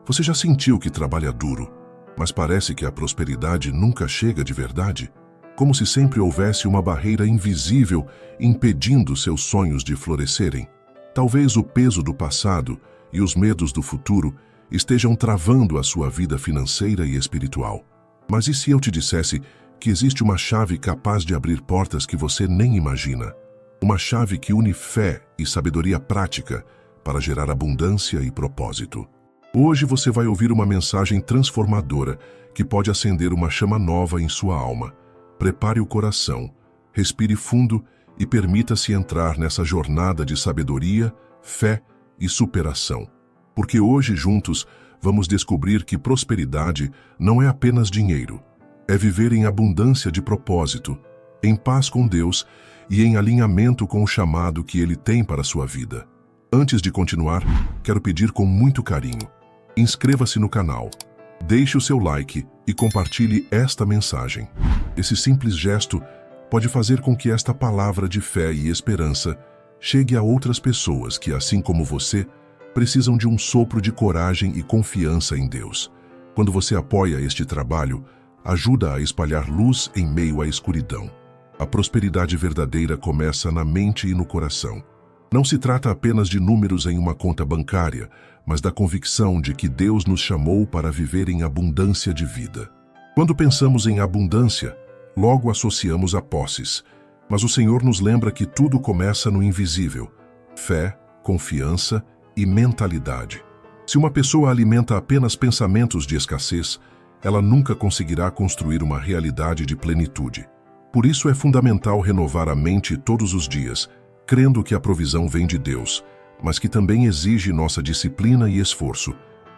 Você já sentiu que trabalha duro, mas parece que a prosperidade nunca chega de verdade? Como se sempre houvesse uma barreira invisível impedindo seus sonhos de florescerem. Talvez o peso do passado e os medos do futuro estejam travando a sua vida financeira e espiritual. Mas e se eu te dissesse que existe uma chave capaz de abrir portas que você nem imagina? Uma chave que une fé e sabedoria prática para gerar abundância e propósito. Hoje você vai ouvir uma mensagem transformadora que pode acender uma chama nova em sua alma. Prepare o coração, respire fundo e permita-se entrar nessa jornada de sabedoria, fé e superação. Porque hoje, juntos, vamos descobrir que prosperidade não é apenas dinheiro. É viver em abundância de propósito, em paz com Deus e em alinhamento com o chamado que Ele tem para a sua vida. Antes de continuar, quero pedir com muito carinho: inscreva-se no canal, deixe o seu like e compartilhe esta mensagem. Esse simples gesto pode fazer com que esta palavra de fé e esperança chegue a outras pessoas que, assim como você, precisam de um sopro de coragem e confiança em Deus. Quando você apoia este trabalho, ajuda a espalhar luz em meio à escuridão. A prosperidade verdadeira começa na mente e no coração. Não se trata apenas de números em uma conta bancária, mas da convicção de que Deus nos chamou para viver em abundância de vida. Quando pensamos em abundância, logo associamos a posses, mas o Senhor nos lembra que tudo começa no invisível: fé, confiança e mentalidade. Se uma pessoa alimenta apenas pensamentos de escassez, ela nunca conseguirá construir uma realidade de plenitude. Por isso é fundamental renovar a mente todos os dias, crendo que a provisão vem de Deus, mas que também exige nossa disciplina e esforço.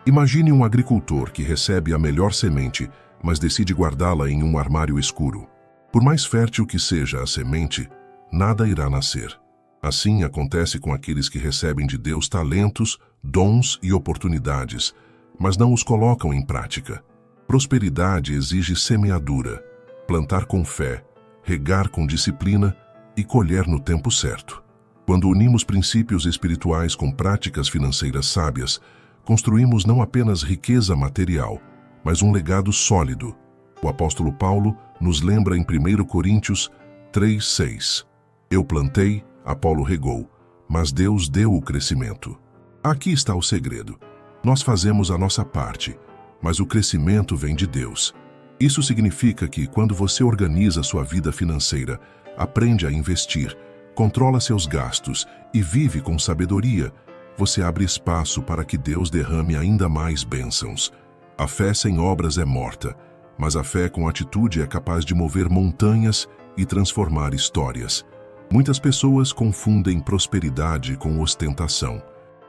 Imagine um agricultor que recebe a melhor semente, mas decide guardá-la em um armário escuro. Por mais fértil que seja a semente, nada irá nascer. Assim acontece com aqueles que recebem de Deus talentos, dons e oportunidades, mas não os colocam em prática. Prosperidade exige semeadura, plantar com fé, regar com disciplina e colher no tempo certo. Quando unimos princípios espirituais com práticas financeiras sábias, construímos não apenas riqueza material, mas um legado sólido. O apóstolo Paulo nos lembra em 1 Coríntios 3:6. Eu plantei, Apolo regou, mas Deus deu o crescimento. Aqui está o segredo. Nós fazemos a nossa parte, mas o crescimento vem de Deus. Isso significa que quando você organiza sua vida financeira, aprende a investir, controla seus gastos e vive com sabedoria, você abre espaço para que Deus derrame ainda mais bênçãos. A fé sem obras é morta, mas a fé com atitude é capaz de mover montanhas e transformar histórias. Muitas pessoas confundem prosperidade com ostentação,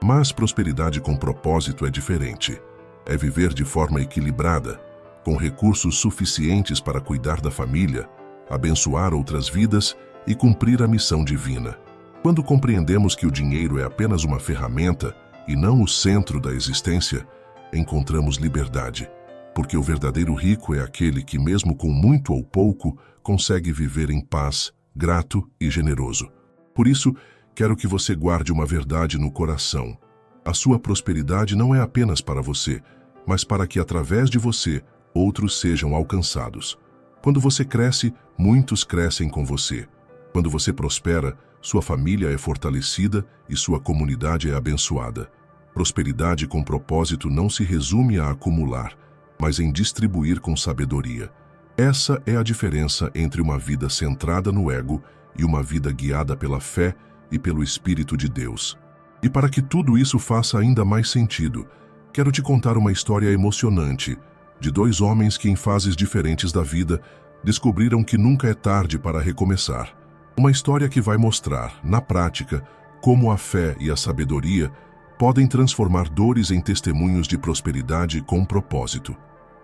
mas prosperidade com propósito é diferente. É viver de forma equilibrada, com recursos suficientes para cuidar da família, abençoar outras vidas e cumprir a missão divina. Quando compreendemos que o dinheiro é apenas uma ferramenta e não o centro da existência, encontramos liberdade, porque o verdadeiro rico é aquele que, mesmo com muito ou pouco, consegue viver em paz, grato e generoso. Por isso, quero que você guarde uma verdade no coração. A sua prosperidade não é apenas para você, mas para que, através de você, outros sejam alcançados. Quando você cresce, muitos crescem com você. Quando você prospera, sua família é fortalecida e sua comunidade é abençoada. Prosperidade com propósito não se resume a acumular, mas em distribuir com sabedoria. Essa é a diferença entre uma vida centrada no ego e uma vida guiada pela fé e pelo Espírito de Deus. E para que tudo isso faça ainda mais sentido, quero te contar uma história emocionante de dois homens que, em fases diferentes da vida, descobriram que nunca é tarde para recomeçar. Uma história que vai mostrar, na prática, como a fé e a sabedoria podem transformar dores em testemunhos de prosperidade com propósito.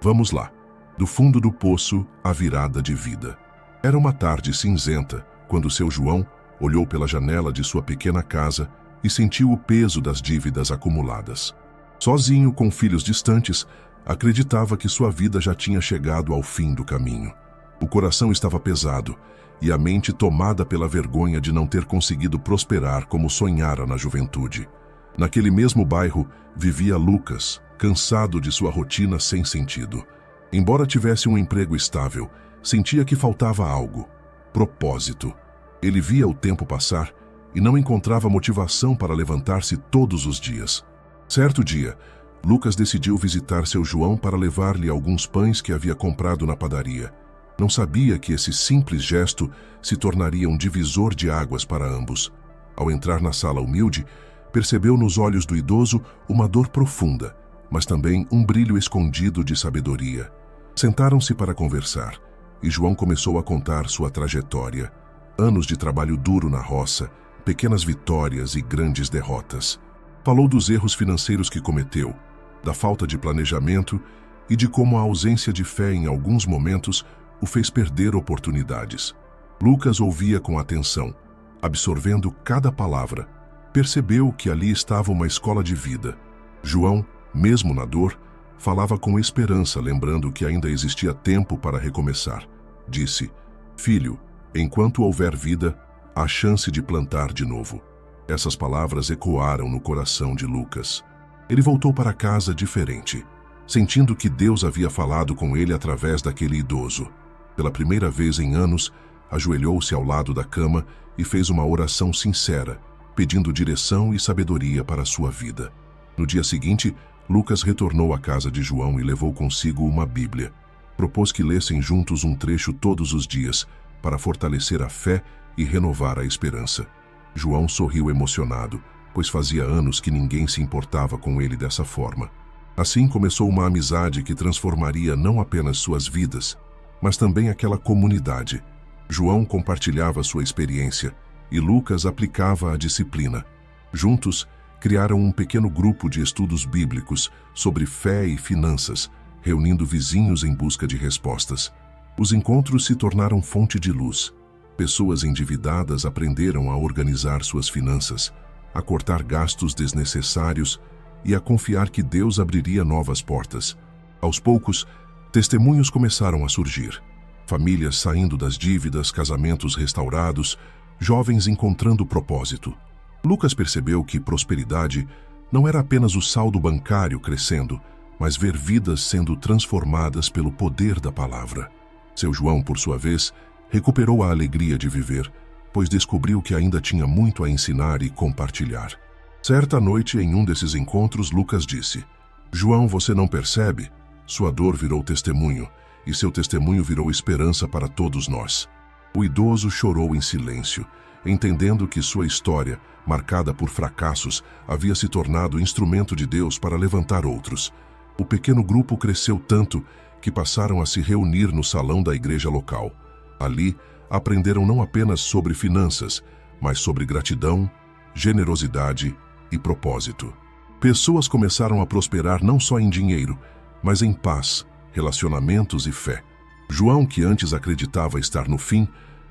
Vamos lá. Do fundo do poço, a virada de vida. Era uma tarde cinzenta, quando seu João olhou pela janela de sua pequena casa e sentiu o peso das dívidas acumuladas. Sozinho, com filhos distantes, acreditava que sua vida já tinha chegado ao fim do caminho. O coração estava pesado e a mente tomada pela vergonha de não ter conseguido prosperar como sonhara na juventude. Naquele mesmo bairro vivia Lucas, cansado de sua rotina sem sentido. Embora tivesse um emprego estável, sentia que faltava algo: propósito. Ele via o tempo passar e não encontrava motivação para levantar-se todos os dias. Certo dia, Lucas decidiu visitar seu João para levar-lhe alguns pães que havia comprado na padaria. Não sabia que esse simples gesto se tornaria um divisor de águas para ambos. Ao entrar na sala humilde, percebeu nos olhos do idoso uma dor profunda, mas também um brilho escondido de sabedoria. Sentaram-se para conversar, e João começou a contar sua trajetória. Anos de trabalho duro na roça, pequenas vitórias e grandes derrotas. Falou dos erros financeiros que cometeu, da falta de planejamento e de como a ausência de fé em alguns momentos o fez perder oportunidades. Lucas ouvia com atenção, absorvendo cada palavra. Percebeu que ali estava uma escola de vida. João, mesmo na dor, falava com esperança, lembrando que ainda existia tempo para recomeçar. Disse: "Filho, enquanto houver vida, há chance de plantar de novo." Essas palavras ecoaram no coração de Lucas. Ele voltou para casa diferente, sentindo que Deus havia falado com ele através daquele idoso. Pela primeira vez em anos, ajoelhou-se ao lado da cama e fez uma oração sincera, pedindo direção e sabedoria para a sua vida. No dia seguinte, Lucas retornou à casa de João e levou consigo uma Bíblia. Propôs que lessem juntos um trecho todos os dias, para fortalecer a fé e renovar a esperança. João sorriu emocionado, pois fazia anos que ninguém se importava com ele dessa forma. Assim começou uma amizade que transformaria não apenas suas vidas, mas também aquela comunidade. João compartilhava sua experiência e Lucas aplicava a disciplina. Juntos, criaram um pequeno grupo de estudos bíblicos sobre fé e finanças, reunindo vizinhos em busca de respostas. Os encontros se tornaram fonte de luz. Pessoas endividadas aprenderam a organizar suas finanças, a cortar gastos desnecessários e a confiar que Deus abriria novas portas. Aos poucos, testemunhos começaram a surgir. Famílias saindo das dívidas, casamentos restaurados, jovens encontrando propósito. Lucas percebeu que prosperidade não era apenas o saldo bancário crescendo, mas ver vidas sendo transformadas pelo poder da palavra. Seu João, por sua vez, recuperou a alegria de viver, pois descobriu que ainda tinha muito a ensinar e compartilhar. Certa noite, em um desses encontros, Lucas disse: "João, você não percebe? Sua dor virou testemunho, e seu testemunho virou esperança para todos nós." O idoso chorou em silêncio, entendendo que sua história, marcada por fracassos, havia se tornado instrumento de Deus para levantar outros. O pequeno grupo cresceu tanto que passaram a se reunir no salão da igreja local. Ali, aprenderam não apenas sobre finanças, mas sobre gratidão, generosidade e propósito. Pessoas começaram a prosperar não só em dinheiro, mas em paz, relacionamentos e fé. João, que antes acreditava estar no fim,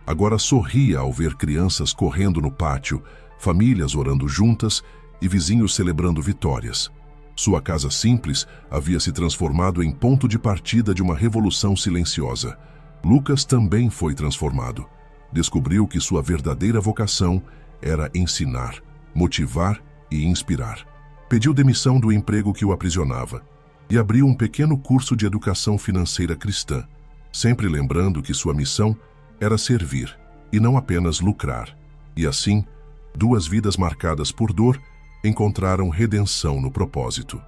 agora sorria ao ver crianças correndo no pátio, famílias orando juntas e vizinhos celebrando vitórias. Sua casa simples havia se transformado em ponto de partida de uma revolução silenciosa. Lucas também foi transformado. Descobriu que sua verdadeira vocação era ensinar, motivar e inspirar. Pediu demissão do emprego que o aprisionava e abriu um pequeno curso de educação financeira cristã, sempre lembrando que sua missão era servir e não apenas lucrar. E assim, duas vidas marcadas por dor encontraram redenção no propósito.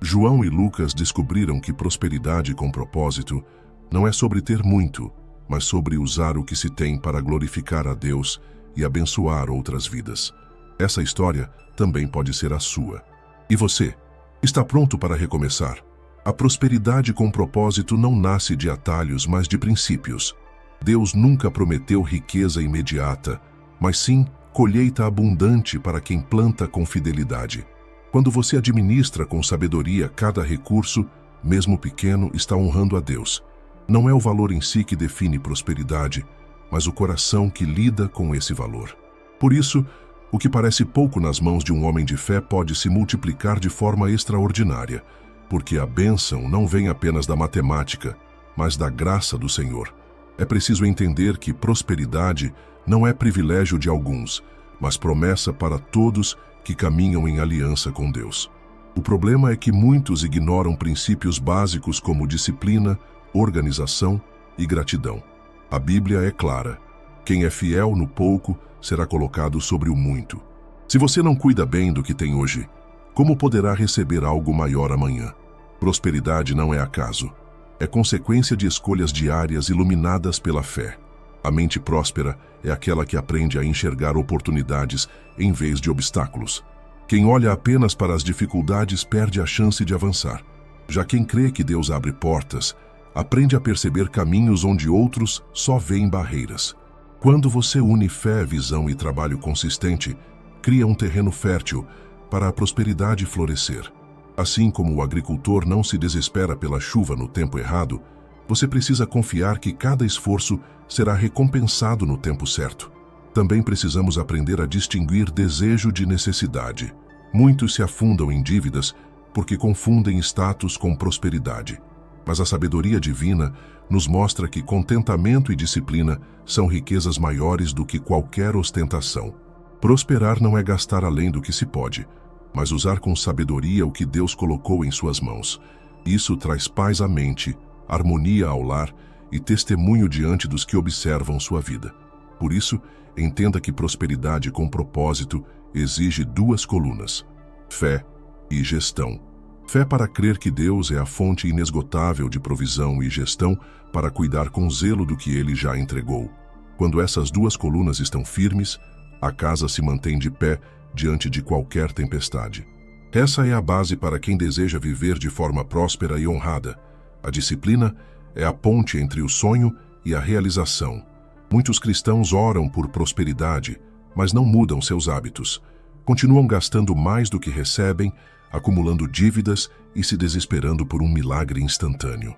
João e Lucas descobriram que prosperidade com propósito não é sobre ter muito, mas sobre usar o que se tem para glorificar a Deus e abençoar outras vidas. Essa história também pode ser a sua. E você? Está pronto para recomeçar? A prosperidade com propósito não nasce de atalhos, mas de princípios. Deus nunca prometeu riqueza imediata, mas sim colheita abundante para quem planta com fidelidade. Quando você administra com sabedoria cada recurso, mesmo pequeno, está honrando a Deus. Não é o valor em si que define prosperidade, mas o coração que lida com esse valor. Por isso, o que parece pouco nas mãos de um homem de fé pode se multiplicar de forma extraordinária, porque a bênção não vem apenas da matemática, mas da graça do Senhor. É preciso entender que prosperidade não é privilégio de alguns, mas promessa para todos que caminham em aliança com Deus. O problema é que muitos ignoram princípios básicos como disciplina, organização e gratidão. A Bíblia é clara: quem é fiel no pouco será colocado sobre o muito. Se você não cuida bem do que tem hoje, como poderá receber algo maior amanhã? Prosperidade não é acaso. É consequência de escolhas diárias iluminadas pela fé. A mente próspera é aquela que aprende a enxergar oportunidades em vez de obstáculos. Quem olha apenas para as dificuldades perde a chance de avançar. Já quem crê que Deus abre portas, aprende a perceber caminhos onde outros só veem barreiras. Quando você une fé, visão e trabalho consistente, cria um terreno fértil para a prosperidade florescer. Assim como o agricultor não se desespera pela chuva no tempo errado, você precisa confiar que cada esforço será recompensado no tempo certo. Também precisamos aprender a distinguir desejo de necessidade. Muitos se afundam em dívidas porque confundem status com prosperidade. Mas a sabedoria divina nos mostra que contentamento e disciplina são riquezas maiores do que qualquer ostentação. Prosperar não é gastar além do que se pode, mas usar com sabedoria o que Deus colocou em suas mãos. Isso traz paz à mente, harmonia ao lar e testemunho diante dos que observam sua vida. Por isso, entenda que prosperidade com propósito exige duas colunas: fé e gestão. Fé para crer que Deus é a fonte inesgotável de provisão e gestão para cuidar com zelo do que Ele já entregou. Quando essas duas colunas estão firmes, a casa se mantém de pé diante de qualquer tempestade. Essa é a base para quem deseja viver de forma próspera e honrada. A disciplina é a ponte entre o sonho e a realização. Muitos cristãos oram por prosperidade, mas não mudam seus hábitos. Continuam gastando mais do que recebem, acumulando dívidas e se desesperando por um milagre instantâneo.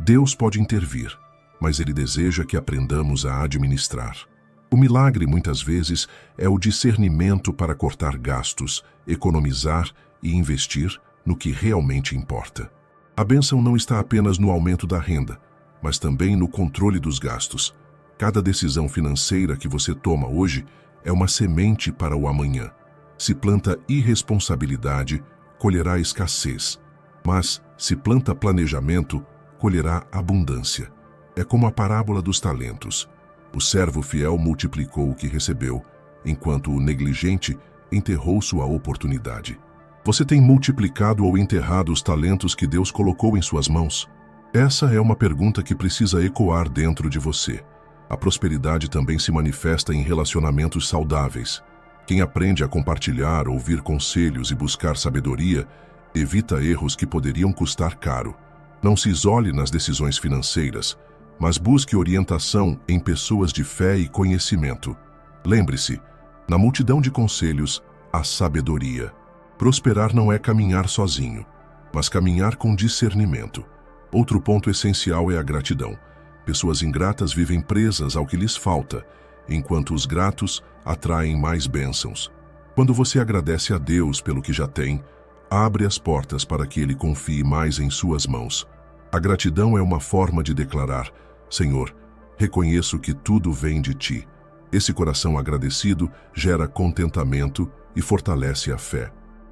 Deus pode intervir, mas Ele deseja que aprendamos a administrar. O milagre, muitas vezes, é o discernimento para cortar gastos, economizar e investir no que realmente importa. A bênção não está apenas no aumento da renda, mas também no controle dos gastos. Cada decisão financeira que você toma hoje é uma semente para o amanhã. Se planta irresponsabilidade, colherá escassez, mas se planta planejamento, colherá abundância. É como a parábola dos talentos. O servo fiel multiplicou o que recebeu, enquanto o negligente enterrou sua oportunidade. Você tem multiplicado ou enterrado os talentos que Deus colocou em suas mãos? Essa é uma pergunta que precisa ecoar dentro de você. A prosperidade também se manifesta em relacionamentos saudáveis. Quem aprende a compartilhar, ouvir conselhos e buscar sabedoria, evita erros que poderiam custar caro. Não se isole nas decisões financeiras, mas busque orientação em pessoas de fé e conhecimento. Lembre-se, na multidão de conselhos, há sabedoria. Prosperar não é caminhar sozinho, mas caminhar com discernimento. Outro ponto essencial é a gratidão. Pessoas ingratas vivem presas ao que lhes falta, enquanto os gratos atraem mais bênçãos. Quando você agradece a Deus pelo que já tem, abre as portas para que Ele confie mais em suas mãos. A gratidão é uma forma de declarar: Senhor, reconheço que tudo vem de Ti. Esse coração agradecido gera contentamento e fortalece a fé.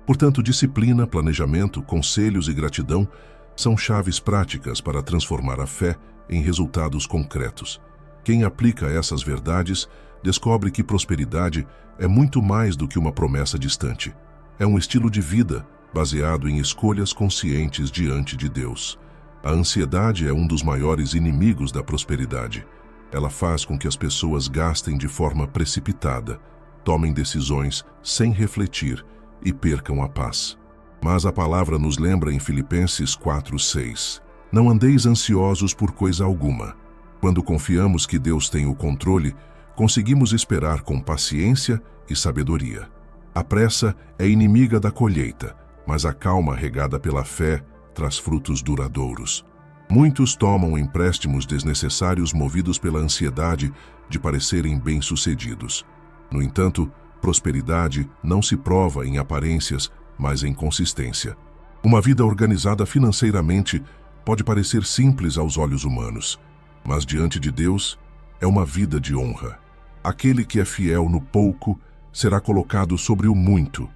Portanto, disciplina, planejamento, conselhos e gratidão são chaves práticas para transformar a fé em resultados concretos. Quem aplica essas verdades descobre que prosperidade é muito mais do que uma promessa distante. É um estilo de vida baseado em escolhas conscientes diante de Deus. A ansiedade é um dos maiores inimigos da prosperidade. Ela faz com que as pessoas gastem de forma precipitada, tomem decisões sem refletir e percam a paz. Mas a palavra nos lembra em Filipenses 4:6: Não andeis ansiosos por coisa alguma. Quando confiamos que Deus tem o controle, conseguimos esperar com paciência e sabedoria. A pressa é inimiga da colheita, mas a calma regada pela fé traz frutos duradouros. Muitos tomam empréstimos desnecessários movidos pela ansiedade de parecerem bem-sucedidos. No entanto, prosperidade não se prova em aparências, mas em consistência. Uma vida organizada financeiramente pode parecer simples aos olhos humanos, mas diante de Deus é uma vida de honra. Aquele que é fiel no pouco será colocado sobre o muito.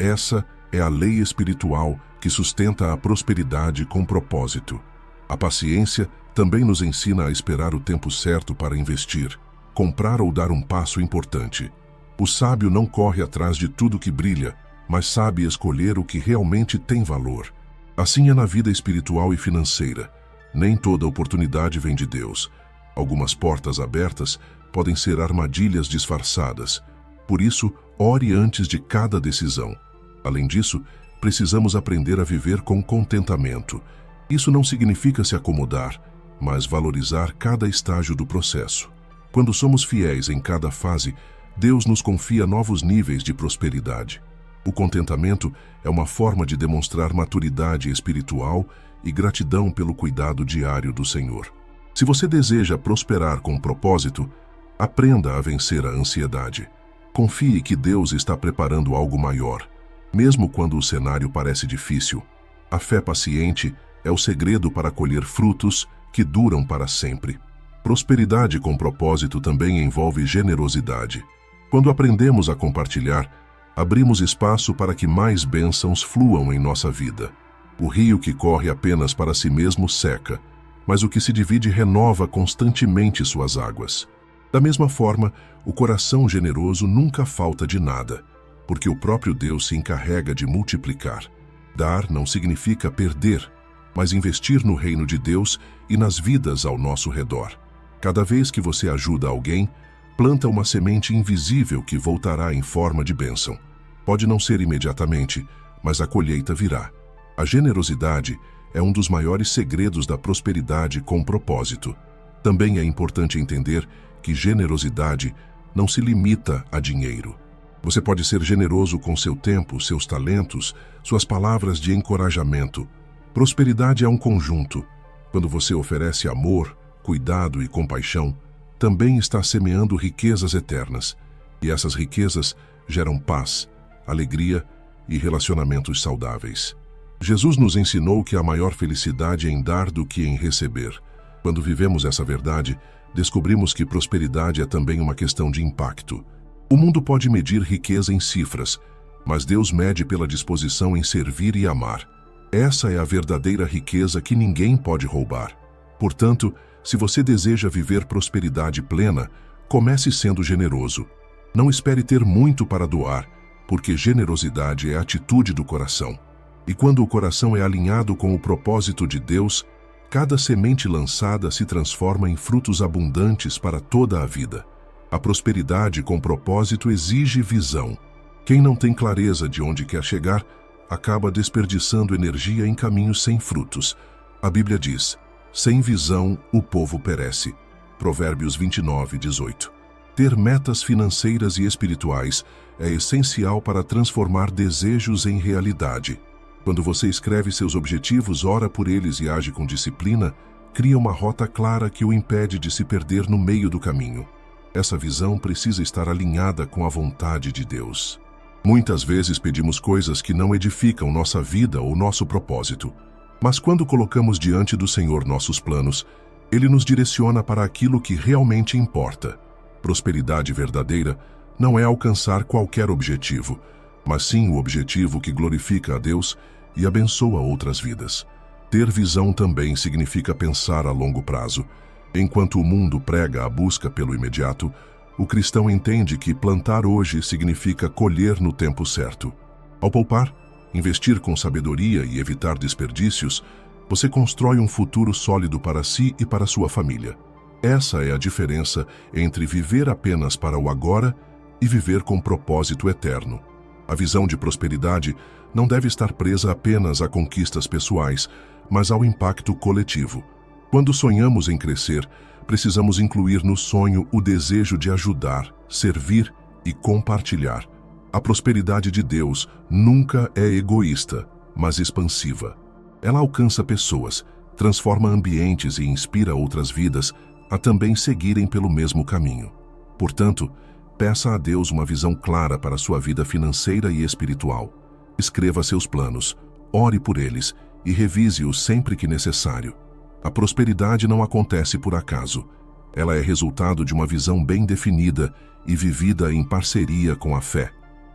Essa é a lei espiritual que sustenta a prosperidade com propósito. A paciência também nos ensina a esperar o tempo certo para investir, comprar ou dar um passo importante. O sábio não corre atrás de tudo que brilha, mas sabe escolher o que realmente tem valor. Assim é na vida espiritual e financeira. Nem toda oportunidade vem de Deus. Algumas portas abertas podem ser armadilhas disfarçadas. Por isso, ore antes de cada decisão. Além disso, precisamos aprender a viver com contentamento. Isso não significa se acomodar, mas valorizar cada estágio do processo. Quando somos fiéis em cada fase, Deus nos confia novos níveis de prosperidade. O contentamento é uma forma de demonstrar maturidade espiritual e gratidão pelo cuidado diário do Senhor. Se você deseja prosperar com propósito, aprenda a vencer a ansiedade. Confie que Deus está preparando algo maior, mesmo quando o cenário parece difícil. A fé paciente é o segredo para colher frutos que duram para sempre. Prosperidade com propósito também envolve generosidade. Quando aprendemos a compartilhar, abrimos espaço para que mais bênçãos fluam em nossa vida. O rio que corre apenas para si mesmo seca, mas o que se divide renova constantemente suas águas. Da mesma forma, o coração generoso nunca falta de nada, porque o próprio Deus se encarrega de multiplicar. Dar não significa perder, mas investir no reino de Deus e nas vidas ao nosso redor. Cada vez que você ajuda alguém, planta uma semente invisível que voltará em forma de bênção. Pode não ser imediatamente, mas a colheita virá. A generosidade é um dos maiores segredos da prosperidade com propósito. Também é importante entender que generosidade não se limita a dinheiro. Você pode ser generoso com seu tempo, seus talentos, suas palavras de encorajamento. Prosperidade é um conjunto. Quando você oferece amor, cuidado e compaixão, também está semeando riquezas eternas. E essas riquezas geram paz, alegria e relacionamentos saudáveis. Jesus nos ensinou que a maior felicidade é em dar do que em receber. Quando vivemos essa verdade, descobrimos que prosperidade é também uma questão de impacto. O mundo pode medir riqueza em cifras, mas Deus mede pela disposição em servir e amar. Essa é a verdadeira riqueza que ninguém pode roubar. Portanto, se você deseja viver prosperidade plena, comece sendo generoso. Não espere ter muito para doar, porque generosidade é a atitude do coração. E quando o coração é alinhado com o propósito de Deus, cada semente lançada se transforma em frutos abundantes para toda a vida. A prosperidade com propósito exige visão. Quem não tem clareza de onde quer chegar, acaba desperdiçando energia em caminhos sem frutos. A Bíblia diz: sem visão o povo perece. Provérbios 29:18. Ter metas financeiras e espirituais é essencial para transformar desejos em realidade. Quando você escreve seus objetivos, ora por eles e age com disciplina, cria uma rota clara que o impede de se perder no meio do caminho. Essa visão precisa estar alinhada com a vontade de Deus. Muitas vezes pedimos coisas que não edificam nossa vida ou nosso propósito. Mas quando colocamos diante do Senhor nossos planos, Ele nos direciona para aquilo que realmente importa. Prosperidade verdadeira não é alcançar qualquer objetivo, mas sim o objetivo que glorifica a Deus e abençoa outras vidas. Ter visão também significa pensar a longo prazo. Enquanto o mundo prega a busca pelo imediato, o cristão entende que plantar hoje significa colher no tempo certo. Ao poupar, investir com sabedoria e evitar desperdícios, você constrói um futuro sólido para si e para sua família. Essa é a diferença entre viver apenas para o agora e viver com propósito eterno. A visão de prosperidade não deve estar presa apenas a conquistas pessoais, mas ao impacto coletivo. Quando sonhamos em crescer, precisamos incluir no sonho o desejo de ajudar, servir e compartilhar. A prosperidade de Deus nunca é egoísta, mas expansiva. Ela alcança pessoas, transforma ambientes e inspira outras vidas a também seguirem pelo mesmo caminho. Portanto, peça a Deus uma visão clara para sua vida financeira e espiritual. Escreva seus planos, ore por eles e revise-os sempre que necessário. A prosperidade não acontece por acaso. Ela é resultado de uma visão bem definida e vivida em parceria com a fé.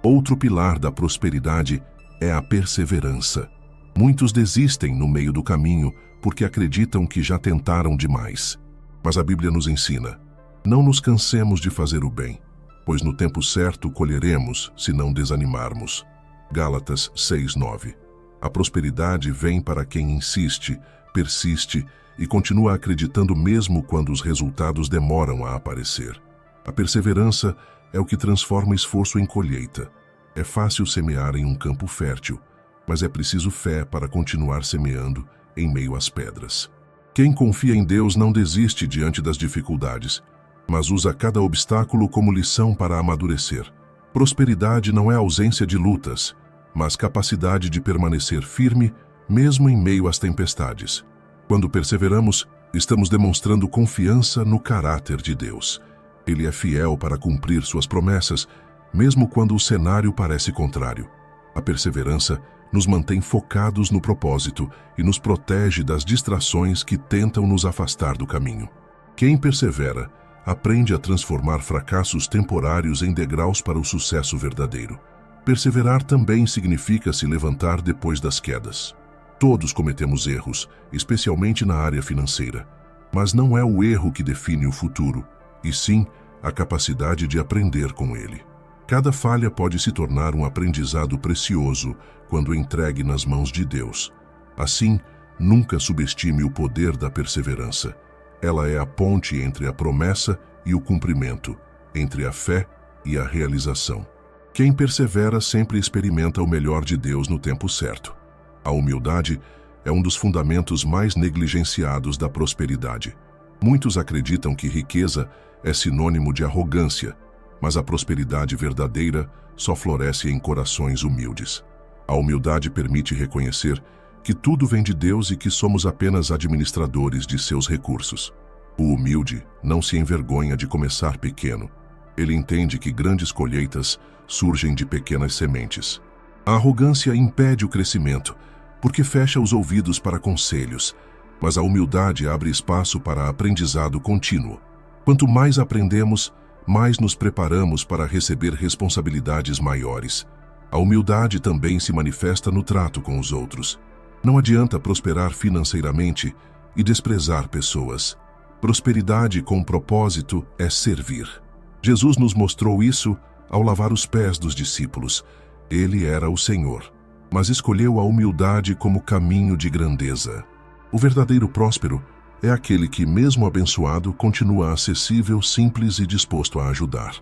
Outro pilar da prosperidade é a perseverança. Muitos desistem no meio do caminho porque acreditam que já tentaram demais. Mas a Bíblia nos ensina: não nos cansemos de fazer o bem, pois no tempo certo colheremos, se não desanimarmos. Gálatas 6:9. A prosperidade vem para quem insiste, persiste e continua acreditando mesmo quando os resultados demoram a aparecer. A perseverança é o que transforma esforço em colheita. É fácil semear em um campo fértil, mas é preciso fé para continuar semeando em meio às pedras. Quem confia em Deus não desiste diante das dificuldades, mas usa cada obstáculo como lição para amadurecer. Prosperidade não é ausência de lutas, mas capacidade de permanecer firme mesmo em meio às tempestades. Quando perseveramos, estamos demonstrando confiança no caráter de Deus. Ele é fiel para cumprir suas promessas, mesmo quando o cenário parece contrário. A perseverança nos mantém focados no propósito e nos protege das distrações que tentam nos afastar do caminho. Quem persevera aprende a transformar fracassos temporários em degraus para o sucesso verdadeiro. Perseverar também significa se levantar depois das quedas. Todos cometemos erros, especialmente na área financeira. Mas não é o erro que define o futuro, e sim a capacidade de aprender com ele. Cada falha pode se tornar um aprendizado precioso quando entregue nas mãos de Deus. Assim, nunca subestime o poder da perseverança. Ela é a ponte entre a promessa e o cumprimento, entre a fé e a realização. Quem persevera sempre experimenta o melhor de Deus no tempo certo. A humildade é um dos fundamentos mais negligenciados da prosperidade. Muitos acreditam que riqueza é sinônimo de arrogância, mas a prosperidade verdadeira só floresce em corações humildes. A humildade permite reconhecer que tudo vem de Deus e que somos apenas administradores de seus recursos. O humilde não se envergonha de começar pequeno. Ele entende que grandes colheitas surgem de pequenas sementes. A arrogância impede o crescimento, porque fecha os ouvidos para conselhos, mas a humildade abre espaço para aprendizado contínuo. Quanto mais aprendemos, mais nos preparamos para receber responsabilidades maiores. A humildade também se manifesta no trato com os outros. Não adianta prosperar financeiramente e desprezar pessoas. Prosperidade com propósito é servir. Jesus nos mostrou isso ao lavar os pés dos discípulos. Ele era o Senhor, mas escolheu a humildade como caminho de grandeza. O verdadeiro próspero é aquele que, mesmo abençoado, continua acessível, simples e disposto a ajudar.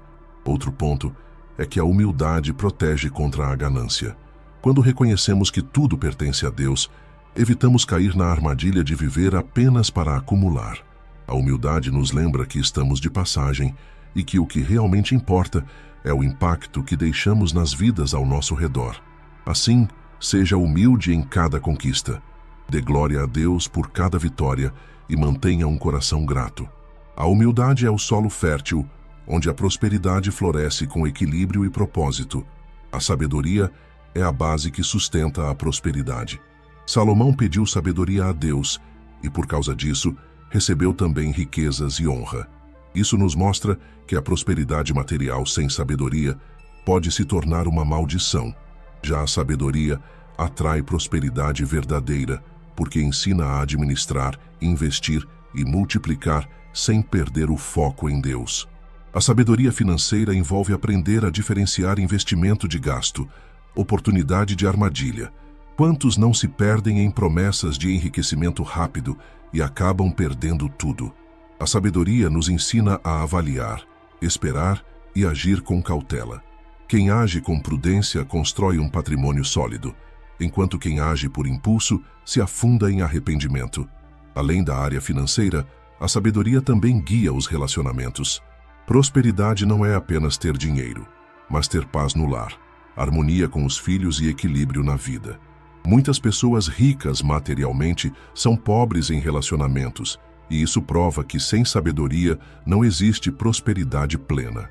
Outro ponto é que a humildade protege contra a ganância. Quando reconhecemos que tudo pertence a Deus, evitamos cair na armadilha de viver apenas para acumular. A humildade nos lembra que estamos de passagem e que o que realmente importa é o impacto que deixamos nas vidas ao nosso redor. Assim, seja humilde em cada conquista. Dê glória a Deus por cada vitória e mantenha um coração grato. A humildade é o solo fértil, onde a prosperidade floresce com equilíbrio e propósito. A sabedoria é a base que sustenta a prosperidade. Salomão pediu sabedoria a Deus e, por causa disso, recebeu também riquezas e honra. Isso nos mostra que a prosperidade material sem sabedoria pode se tornar uma maldição. Já a sabedoria atrai prosperidade verdadeira, porque ensina a administrar, investir e multiplicar sem perder o foco em Deus. A sabedoria financeira envolve aprender a diferenciar investimento de gasto, oportunidade de armadilha. Quantos não se perdem em promessas de enriquecimento rápido e acabam perdendo tudo? A sabedoria nos ensina a avaliar, esperar e agir com cautela. Quem age com prudência constrói um patrimônio sólido, enquanto quem age por impulso se afunda em arrependimento. Além da área financeira, a sabedoria também guia os relacionamentos. Prosperidade não é apenas ter dinheiro, mas ter paz no lar, harmonia com os filhos e equilíbrio na vida. Muitas pessoas ricas materialmente são pobres em relacionamentos, e isso prova que sem sabedoria não existe prosperidade plena.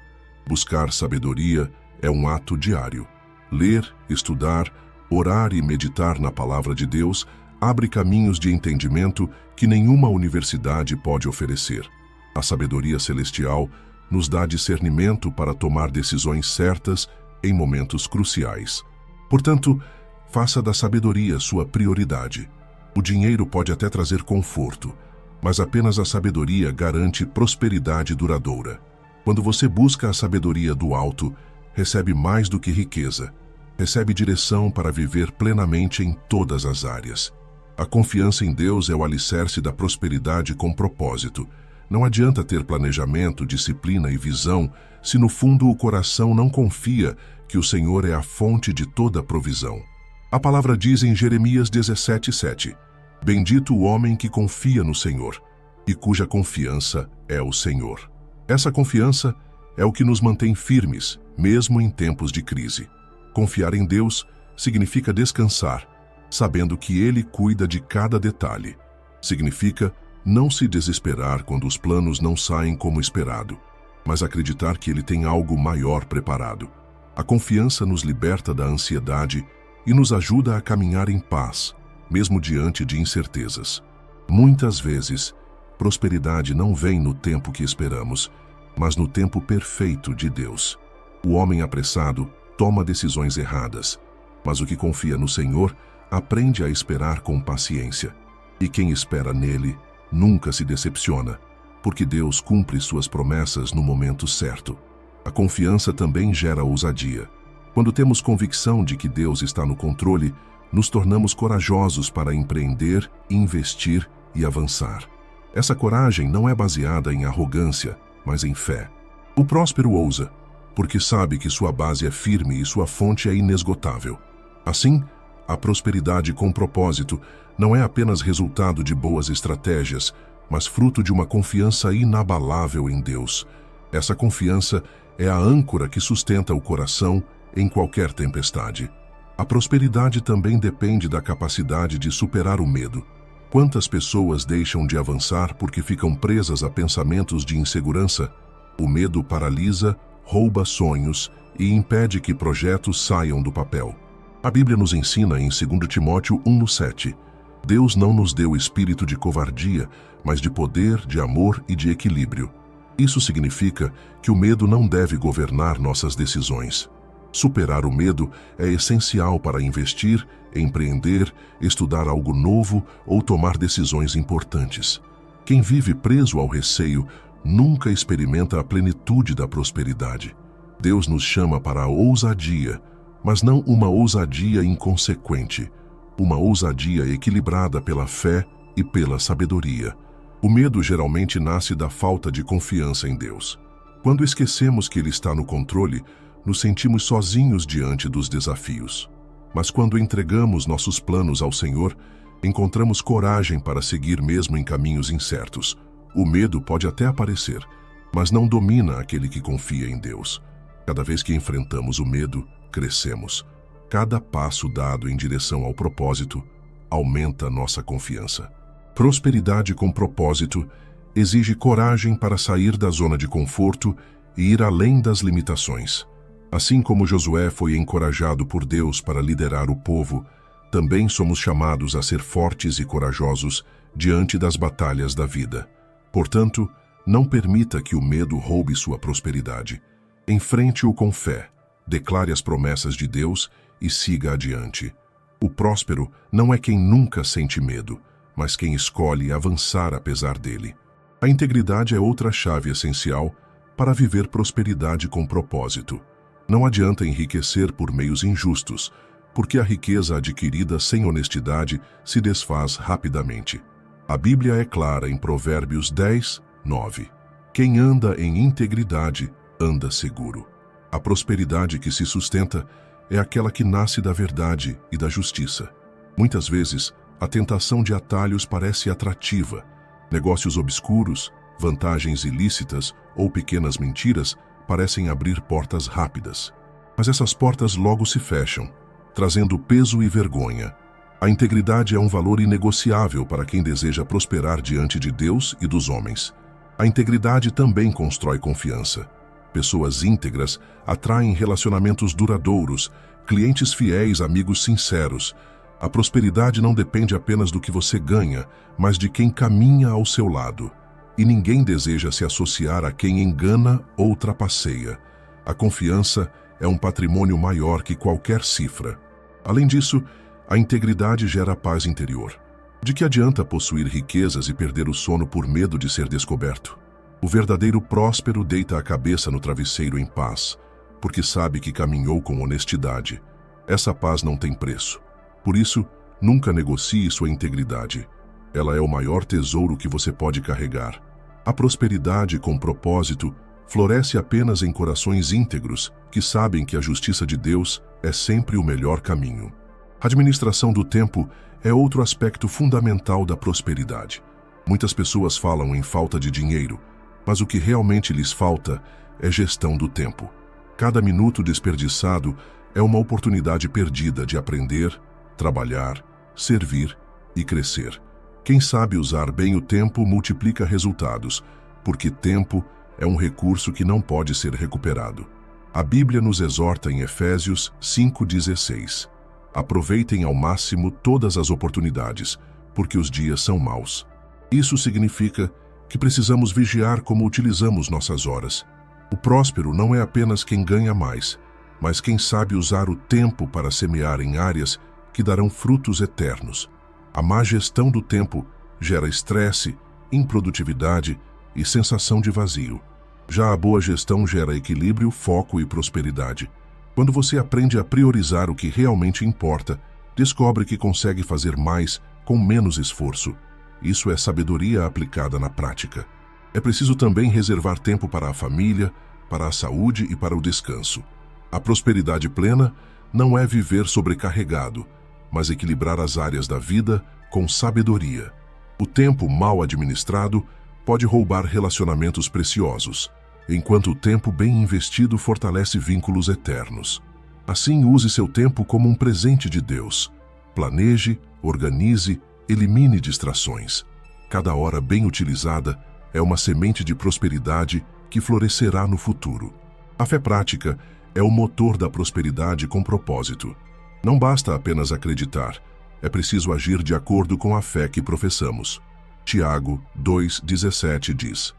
Buscar sabedoria é um ato diário. Ler, estudar, orar e meditar na palavra de Deus abre caminhos de entendimento que nenhuma universidade pode oferecer. A sabedoria celestial nos dá discernimento para tomar decisões certas em momentos cruciais. Portanto, faça da sabedoria sua prioridade. O dinheiro pode até trazer conforto, mas apenas a sabedoria garante prosperidade duradoura. Quando você busca a sabedoria do alto, recebe mais do que riqueza. Recebe direção para viver plenamente em todas as áreas. A confiança em Deus é o alicerce da prosperidade com propósito. Não adianta ter planejamento, disciplina e visão se no fundo o coração não confia que o Senhor é a fonte de toda a provisão. A palavra diz em Jeremias 17:7: Bendito o homem que confia no Senhor e cuja confiança é o Senhor. Essa confiança é o que nos mantém firmes, mesmo em tempos de crise. Confiar em Deus significa descansar, sabendo que Ele cuida de cada detalhe. Significa não se desesperar quando os planos não saem como esperado, mas acreditar que Ele tem algo maior preparado. A confiança nos liberta da ansiedade e nos ajuda a caminhar em paz, mesmo diante de incertezas. Muitas vezes, prosperidade não vem no tempo que esperamos, mas no tempo perfeito de Deus. O homem apressado toma decisões erradas, mas o que confia no Senhor aprende a esperar com paciência. E quem espera nele nunca se decepciona, porque Deus cumpre suas promessas no momento certo. A confiança também gera ousadia. Quando temos convicção de que Deus está no controle, nos tornamos corajosos para empreender, investir e avançar. Essa coragem não é baseada em arrogância, mas em fé. O próspero ousa, porque sabe que sua base é firme e sua fonte é inesgotável. Assim, a prosperidade com propósito não é apenas resultado de boas estratégias, mas fruto de uma confiança inabalável em Deus. Essa confiança é a âncora que sustenta o coração em qualquer tempestade. A prosperidade também depende da capacidade de superar o medo. Quantas pessoas deixam de avançar porque ficam presas a pensamentos de insegurança? O medo paralisa, rouba sonhos e impede que projetos saiam do papel. A Bíblia nos ensina em 2 Timóteo 1:7: Deus não nos deu espírito de covardia, mas de poder, de amor e de equilíbrio. Isso significa que o medo não deve governar nossas decisões. Superar o medo é essencial para investir, empreender, estudar algo novo ou tomar decisões importantes. Quem vive preso ao receio nunca experimenta a plenitude da prosperidade. Deus nos chama para a ousadia, mas não uma ousadia inconsequente, uma ousadia equilibrada pela fé e pela sabedoria. O medo geralmente nasce da falta de confiança em Deus. Quando esquecemos que Ele está no controle, nos sentimos sozinhos diante dos desafios. Mas quando entregamos nossos planos ao Senhor, encontramos coragem para seguir mesmo em caminhos incertos. O medo pode até aparecer, mas não domina aquele que confia em Deus. Cada vez que enfrentamos o medo, crescemos. Cada passo dado em direção ao propósito aumenta nossa confiança. Prosperidade com propósito exige coragem para sair da zona de conforto e ir além das limitações. Assim como Josué foi encorajado por Deus para liderar o povo, também somos chamados a ser fortes e corajosos diante das batalhas da vida. Portanto, não permita que o medo roube sua prosperidade. Enfrente-o com fé, declare as promessas de Deus e siga adiante. O próspero não é quem nunca sente medo, mas quem escolhe avançar apesar dele. A integridade é outra chave essencial para viver prosperidade com propósito. Não adianta enriquecer por meios injustos, porque a riqueza adquirida sem honestidade se desfaz rapidamente. A Bíblia é clara em Provérbios 10:9. Quem anda em integridade anda seguro. A prosperidade que se sustenta é aquela que nasce da verdade e da justiça. Muitas vezes, a tentação de atalhos parece atrativa. Negócios obscuros, vantagens ilícitas ou pequenas mentiras parecem abrir portas rápidas. Mas essas portas logo se fecham, trazendo peso e vergonha. A integridade é um valor inegociável para quem deseja prosperar diante de Deus e dos homens. A integridade também constrói confiança. Pessoas íntegras atraem relacionamentos duradouros, clientes fiéis, amigos sinceros. A prosperidade não depende apenas do que você ganha, mas de quem caminha ao seu lado. E ninguém deseja se associar a quem engana ou trapaceia. A confiança é um patrimônio maior que qualquer cifra. Além disso, a integridade gera paz interior. De que adianta possuir riquezas e perder o sono por medo de ser descoberto? O verdadeiro próspero deita a cabeça no travesseiro em paz, porque sabe que caminhou com honestidade. Essa paz não tem preço. Por isso, nunca negocie sua integridade. Ela é o maior tesouro que você pode carregar. A prosperidade com propósito floresce apenas em corações íntegros que sabem que a justiça de Deus é sempre o melhor caminho. A administração do tempo é outro aspecto fundamental da prosperidade. Muitas pessoas falam em falta de dinheiro, mas o que realmente lhes falta é gestão do tempo. Cada minuto desperdiçado é uma oportunidade perdida de aprender, trabalhar, servir e crescer. Quem sabe usar bem o tempo multiplica resultados, porque tempo é um recurso que não pode ser recuperado. A Bíblia nos exorta em Efésios 5,16. Aproveitem ao máximo todas as oportunidades, porque os dias são maus. Isso significa que precisamos vigiar como utilizamos nossas horas. O próspero não é apenas quem ganha mais, mas quem sabe usar o tempo para semear em áreas que darão frutos eternos. A má gestão do tempo gera estresse, improdutividade e sensação de vazio. Já a boa gestão gera equilíbrio, foco e prosperidade. Quando você aprende a priorizar o que realmente importa, descobre que consegue fazer mais com menos esforço. Isso é sabedoria aplicada na prática. É preciso também reservar tempo para a família, para a saúde e para o descanso. A prosperidade plena não é viver sobrecarregado, mas equilibrar as áreas da vida com sabedoria. O tempo mal administrado pode roubar relacionamentos preciosos, enquanto o tempo bem investido fortalece vínculos eternos. Assim, use seu tempo como um presente de Deus. Planeje, organize, elimine distrações. Cada hora bem utilizada é uma semente de prosperidade que florescerá no futuro. A fé prática é o motor da prosperidade com propósito. Não basta apenas acreditar, é preciso agir de acordo com a fé que professamos. Tiago 2,17 diz: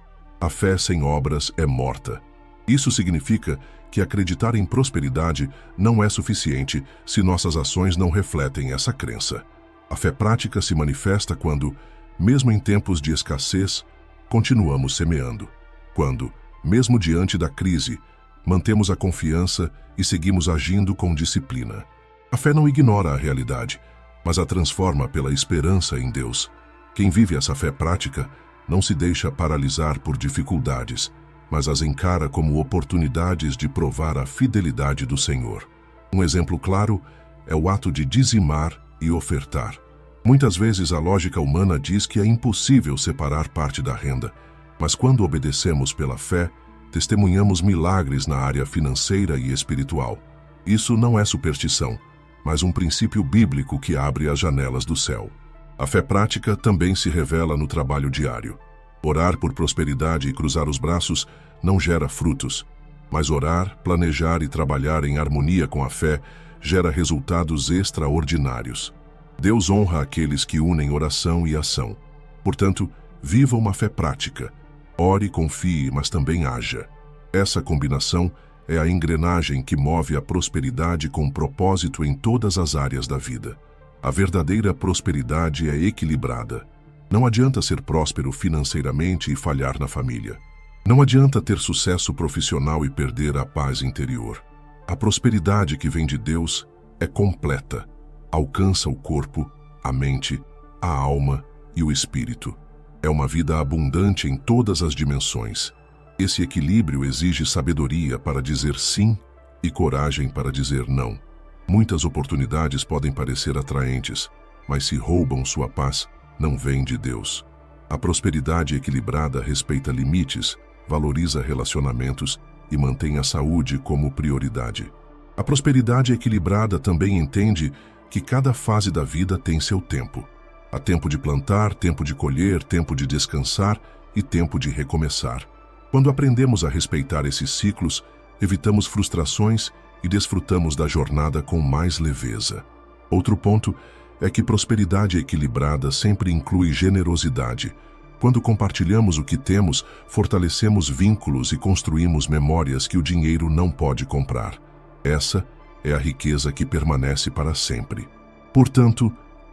a fé sem obras é morta. Isso significa que acreditar em prosperidade não é suficiente se nossas ações não refletem essa crença. A fé prática se manifesta quando, mesmo em tempos de escassez, continuamos semeando. Quando, mesmo diante da crise, mantemos a confiança e seguimos agindo com disciplina. A fé não ignora a realidade, mas a transforma pela esperança em Deus. Quem vive essa fé prática não se deixa paralisar por dificuldades, mas as encara como oportunidades de provar a fidelidade do Senhor. Um exemplo claro é o ato de dizimar e ofertar. Muitas vezes a lógica humana diz que é impossível separar parte da renda, mas quando obedecemos pela fé, testemunhamos milagres na área financeira e espiritual. Isso não é superstição, mas um princípio bíblico que abre as janelas do céu. A fé prática também se revela no trabalho diário. Orar por prosperidade e cruzar os braços não gera frutos, mas orar, planejar e trabalhar em harmonia com a fé gera resultados extraordinários. Deus honra aqueles que unem oração e ação. Portanto, viva uma fé prática. Ore, confie, mas também haja. Essa combinação é a engrenagem que move a prosperidade com propósito em todas as áreas da vida. A verdadeira prosperidade é equilibrada. Não adianta ser próspero financeiramente e falhar na família. Não adianta ter sucesso profissional e perder a paz interior. A prosperidade que vem de Deus é completa. Alcança o corpo, a mente, a alma e o espírito. É uma vida abundante em todas as dimensões. Esse equilíbrio exige sabedoria para dizer sim e coragem para dizer não. Muitas oportunidades podem parecer atraentes, mas se roubam sua paz, não vem de Deus. A prosperidade equilibrada respeita limites, valoriza relacionamentos e mantém a saúde como prioridade. A prosperidade equilibrada também entende que cada fase da vida tem seu tempo. Há tempo de plantar, tempo de colher, tempo de descansar e tempo de recomeçar. Quando aprendemos a respeitar esses ciclos, evitamos frustrações e desfrutamos da jornada com mais leveza. Outro ponto é que prosperidade equilibrada sempre inclui generosidade. Quando compartilhamos o que temos, fortalecemos vínculos e construímos memórias que o dinheiro não pode comprar. Essa é a riqueza que permanece para sempre. Portanto,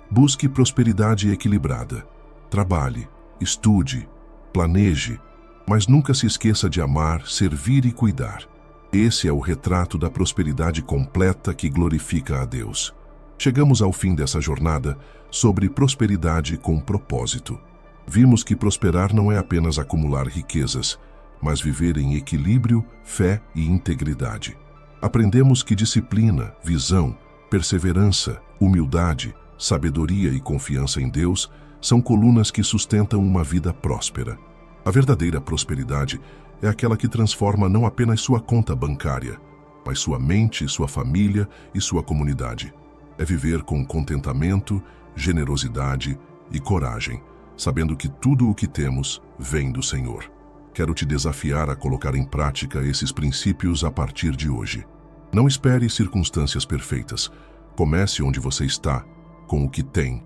busque prosperidade equilibrada. Trabalhe, estude, planeje, mas nunca se esqueça de amar, servir e cuidar. Esse é o retrato da prosperidade completa que glorifica a Deus. Chegamos ao fim dessa jornada sobre prosperidade com propósito. Vimos que prosperar não é apenas acumular riquezas, mas viver em equilíbrio, fé e integridade. Aprendemos que disciplina, visão, perseverança, humildade, sabedoria e confiança em Deus são colunas que sustentam uma vida próspera. A verdadeira prosperidade é aquela que transforma não apenas sua conta bancária, mas sua mente, sua família e sua comunidade. É viver com contentamento, generosidade e coragem, sabendo que tudo o que temos vem do Senhor. Quero te desafiar a colocar em prática esses princípios a partir de hoje. Não espere circunstâncias perfeitas. Comece onde você está, com o que tem.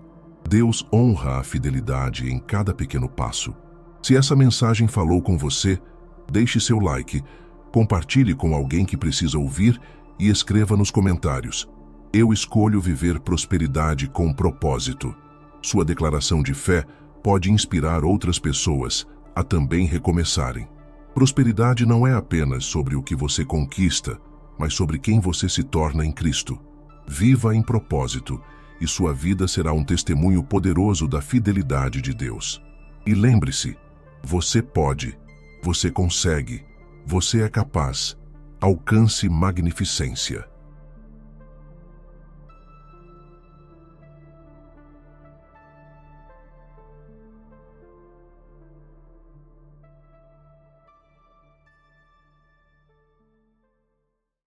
Deus honra a fidelidade em cada pequeno passo. Se essa mensagem falou com você, deixe seu like, compartilhe com alguém que precisa ouvir e escreva nos comentários: eu escolho viver prosperidade com propósito. Sua declaração de fé pode inspirar outras pessoas a também recomeçarem. Prosperidade não é apenas sobre o que você conquista, mas sobre quem você se torna em Cristo. Viva em propósito e sua vida será um testemunho poderoso da fidelidade de Deus. E lembre-se, você pode, você consegue, você é capaz. Alcance magnificência.